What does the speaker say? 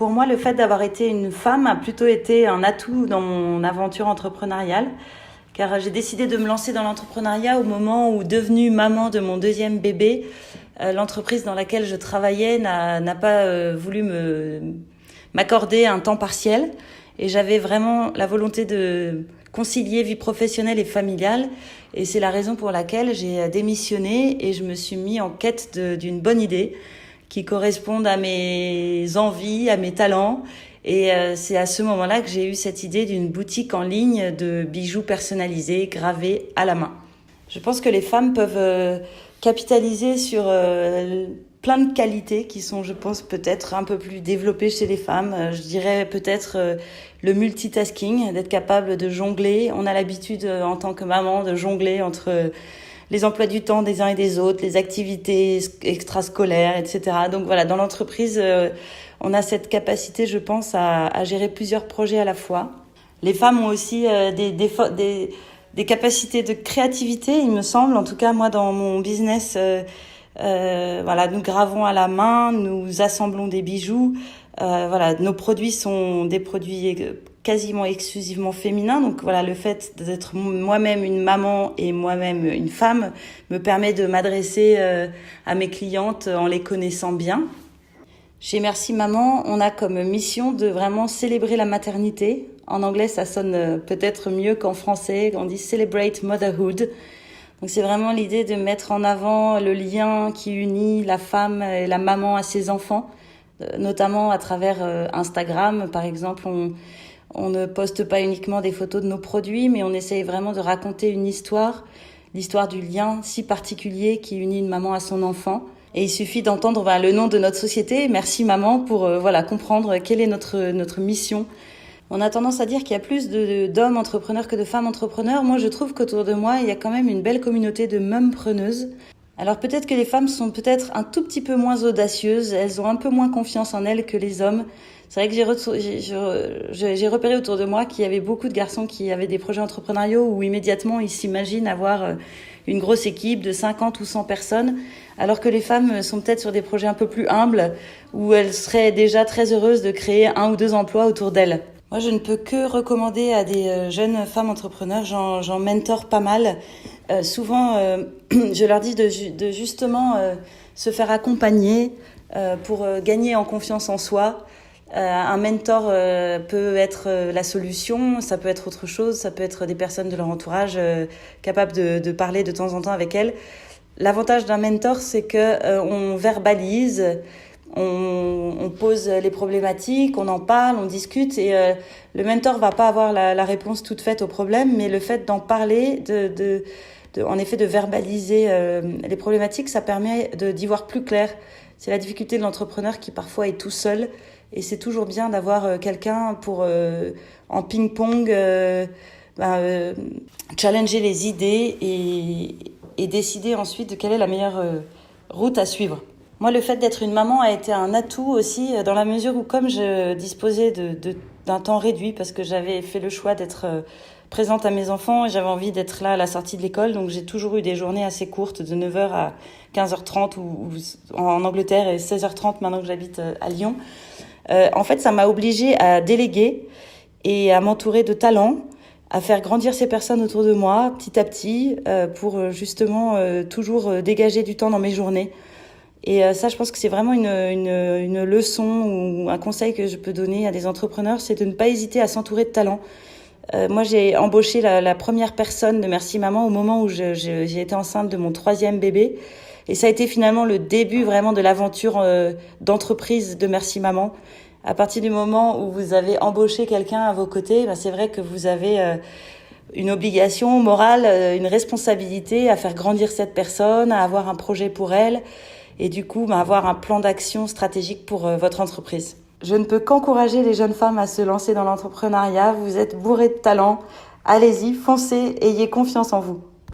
Pour moi, le fait d'avoir été une femme a plutôt été un atout dans mon aventure entrepreneuriale, car j'ai décidé de me lancer dans l'entrepreneuriat au moment où, devenue maman de mon deuxième bébé, l'entreprise dans laquelle je travaillais n'a pas voulu m'accorder un temps partiel. Et j'avais vraiment la volonté de concilier vie professionnelle et familiale. Et c'est la raison pour laquelle j'ai démissionné et je me suis mis en quête d'une bonne idée qui corresponde à mes envies, à mes talents. Et c'est à ce moment-là que j'ai eu cette idée d'une boutique en ligne de bijoux personnalisés, gravés à la main. Je pense que les femmes peuvent capitaliser sur plein de qualités qui sont, je pense, peut-être un peu plus développées chez les femmes. Je dirais peut-être le multitasking, d'être capable de jongler. On a l'habitude en tant que maman de jongler entre les emplois du temps des uns et des autres, les activités extrascolaires, etc. Donc voilà, dans l'entreprise, on a cette capacité, je pense, à gérer plusieurs projets à la fois. Les femmes ont aussi des capacités de créativité, il me semble. En tout cas, moi, dans mon business, voilà, nous gravons à la main, nous assemblons des bijoux. Voilà, nos produits sont des produits quasiment exclusivement féminins. Donc voilà, le fait d'être moi-même une maman et moi-même une femme me permet de m'adresser à mes clientes en les connaissant bien. Chez Merci Maman, on a comme mission de vraiment célébrer la maternité. En anglais, ça sonne peut-être mieux qu'en français. On dit Celebrate Motherhood. Donc c'est vraiment l'idée de mettre en avant le lien qui unit la femme et la maman à ses enfants, notamment à travers Instagram. Par exemple, on ne poste pas uniquement des photos de nos produits, mais on essaye vraiment de raconter une histoire, l'histoire du lien si particulier qui unit une maman à son enfant. Et il suffit d'entendre le nom de notre société, Merci Maman, pour comprendre quelle est notre mission. On a tendance à dire qu'il y a plus d'hommes entrepreneurs que de femmes entrepreneurs. Moi, je trouve qu'autour de moi, il y a quand même une belle communauté de mum-preneuses. Alors peut-être que les femmes sont peut-être un tout petit peu moins audacieuses, elles ont un peu moins confiance en elles que les hommes. C'est vrai que j'ai repéré autour de moi qu'il y avait beaucoup de garçons qui avaient des projets entrepreneuriaux où immédiatement ils s'imaginent avoir une grosse équipe de 50 ou 100 personnes, alors que les femmes sont peut-être sur des projets un peu plus humbles où elles seraient déjà très heureuses de créer 1 ou 2 emplois autour d'elles. Moi, je ne peux que recommander à des jeunes femmes entrepreneurs, j'en mentor pas mal. Souvent, je leur dis de justement se faire accompagner pour gagner en confiance en soi. Un mentor peut être la solution, ça peut être autre chose, ça peut être des personnes de leur entourage capables de parler de temps en temps avec elles. L'avantage d'un mentor, c'est que on verbalise, on pose les problématiques, on en parle, on discute et le mentor va pas avoir la réponse toute faite au problème, mais le fait d'en parler, en effet de verbaliser les problématiques, ça permet d'y voir plus clair. C'est la difficulté de l'entrepreneur qui parfois est tout seul et c'est toujours bien d'avoir quelqu'un pour en ping-pong challenger les idées et décider ensuite de quelle est la meilleure route à suivre. Moi, le fait d'être une maman a été un atout aussi dans la mesure où, comme je disposais d'un temps réduit, parce que j'avais fait le choix d'être présente à mes enfants et j'avais envie d'être là à la sortie de l'école, donc j'ai toujours eu des journées assez courtes, de 9h à 15h30 ou en Angleterre et 16h30 maintenant que j'habite à Lyon. En fait, ça m'a obligée à déléguer et à m'entourer de talents, à faire grandir ces personnes autour de moi petit à petit pour justement toujours dégager du temps dans mes journées. Et ça, je pense que c'est vraiment une leçon ou un conseil que je peux donner à des entrepreneurs, c'est de ne pas hésiter à s'entourer de talents. Moi, j'ai embauché la première personne de Merci Maman au moment où j'ai été enceinte de mon 3e bébé. Et ça a été finalement le début vraiment de l'aventure d'entreprise de Merci Maman. À partir du moment où vous avez embauché quelqu'un à vos côtés, c'est vrai que vous avez une obligation morale, une responsabilité à faire grandir cette personne, à avoir un projet pour elle et du coup avoir un plan d'action stratégique pour votre entreprise. Je ne peux qu'encourager les jeunes femmes à se lancer dans l'entrepreneuriat. Vous êtes bourrées de talent. Allez-y, foncez, ayez confiance en vous.